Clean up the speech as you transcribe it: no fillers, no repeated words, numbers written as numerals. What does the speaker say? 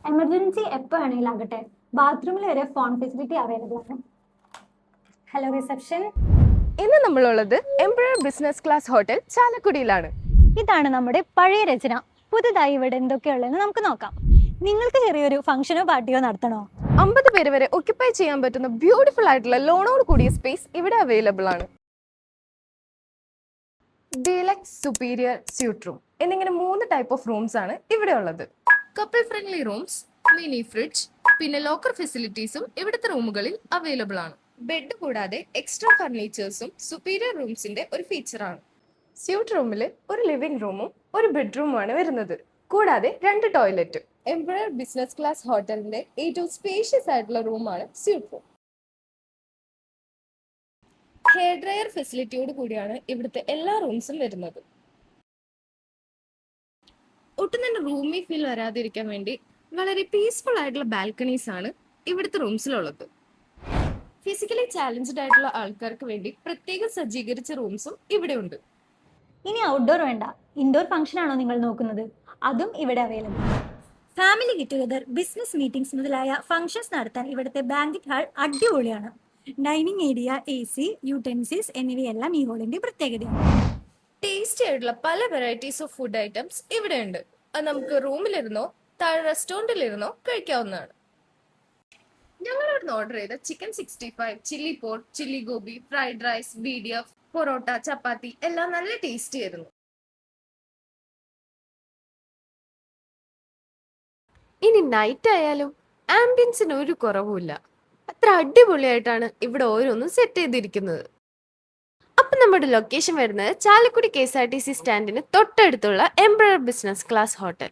Emergency എപ്പോൾ വേണമെങ്കിലും ആകട്ടെ, ബാത്റൂമിൽ വരെ ഫോൺ ഫെസിലിറ്റി അവൈലബിൾ ആണ്. Hello reception. ഇന്ന് നമ്മളുള്ളത് എംപറർ ബിസിനസ് ക്ലാസ് ഹോട്ടൽ ചാലക്കുടിയിലാണ്. ഇതാണ് നമ്മുടെ പഴയ രചന. പുതുതായി ഇവിടെ എന്തൊക്കെയുള്ളതെന്ന് നമുക്ക് നോക്കാം. നിങ്ങൾക്ക് ചെറിയൊരു ഫംഗ്ഷനോ പാർട്ടിയോ നടത്തണോ? 50 പേര് വരെ ഒക്യുപ്പൈ ചെയ്യാൻ പറ്റുന്ന ബ്യൂട്ടിഫുൾ ആയിട്ടുള്ള ലോണോട് കൂടിയ സ്പേസ് ഇവിടെ അവൈലബിൾ ആണ്. ഡീലക്സ്, സുപ്പീരിയർ, സ്യൂട്ട് റൂം എന്നിങ്ങനെ 3 ടൈപ്പ് ഓഫ് റൂംസ് ആണ് ഇവിടെ ഉള്ളത്. Couple friendly rooms, mini fridge, പിന്നെ ലോക്കർ ഫെസിലിറ്റീസും ഇവിടുത്തെ റൂമുകളിൽ അവൈലബിൾ ആണ്. ബെഡ് കൂടാതെ എക്സ്ട്രാ ഫർണിച്ചേഴ്സും സുപ്പീരിയർ റൂംസിന്റെ ഒരു ഫീച്ചറാണ്. സ്യൂട്ട് റൂമിൽ ഒരു ലിവിംഗ് റൂമും ഒരു ബെഡ്റൂമുമാണ് വരുന്നത്, കൂടാതെ 2 ടോയ്ലറ്റും. എംപറർ ബിസിനസ് ക്ലാസ് ഹോട്ടലിന്റെ ഏറ്റവും സ്പേഷ്യസ് ആയിട്ടുള്ള റൂമാണ് സ്യൂട്ട് റൂം. ഹെയർ ഡ്രയർ ഫെസിലിറ്റിയോട് കൂടിയാണ് ഇവിടുത്തെ എല്ലാ റൂംസും വരുന്നത്. ഒട്ടും തന്നെ റൂമി ഫീൽ വരാതിരിക്കാൻ വേണ്ടി വളരെ പീസ്ഫുൾ ആയിട്ടുള്ള ബാൽക്കണീസ് ആണ് ഇവിടുത്തെ റൂംസിലുള്ളത്. ഫിസിക്കലി ചാലഞ്ച്ഡ് ആയിട്ടുള്ള ആൾക്കാർക്ക് വേണ്ടി പ്രത്യേകം സജ്ജീകരിച്ച റൂംസും ഇവിടെ ഉണ്ട്. ഇനി ഔട്ട്ഡോർ വേണ്ട, ഇൻഡോർ ഫംഗ്ഷൻ ആണോ നിങ്ങൾ നോക്കുന്നത്? അതും ഇവിടെ available. Family get together, business meetings മുതലായ ഫംഗ്ഷൻസ് നടത്താൻ ഇവിടുത്തെ ബാങ്കറ്റ് ഹാൾ അടിപൊളിയാണ്. ഡൈനിങ് ഏരിയ, AC, യൂട്ടൻസിൽസ് എന്നിവയെല്ലാം ഈ ഹോളിന്റെ പ്രത്യേകതയാണ്. ടേസ്റ്റി ആയിട്ടുള്ള പല വെറൈറ്റീസ് ഓഫ് ഫുഡ് ഐറ്റംസ് ഇവിടെ ഉണ്ട്. അത് നമുക്ക് റൂമിലിരുന്നോ താഴെ റെസ്റ്റോറൻറ്റിലിരുന്നോ കഴിക്കാവുന്നതാണ്. ഞങ്ങൾ ഇവിടുന്ന് ഓർഡർ ചെയ്ത chicken 65, chilli pork, chilli gobi, fried rice, BDF, parotta, chapati എല്ലാം നല്ല ടേസ്റ്റി ആയിരുന്നു. ഇനി നൈറ്റ് ആയാലും ആംബിയൻസിന് ഒരു കുറവുമില്ല. അത്ര അടിപൊളിയായിട്ടാണ് ഇവിടെ ഓരോന്നും സെറ്റ് ചെയ്തിരിക്കുന്നത്. അപ്പം നമ്മുടെ ലൊക്കേഷൻ വരുന്നത് ചാലക്കുടി KSRTC സ്റ്റാൻഡിന് തൊട്ടടുത്തുള്ള എംപറർ ബിസിനസ് ക്ലാസ് ഹോട്ടൽ.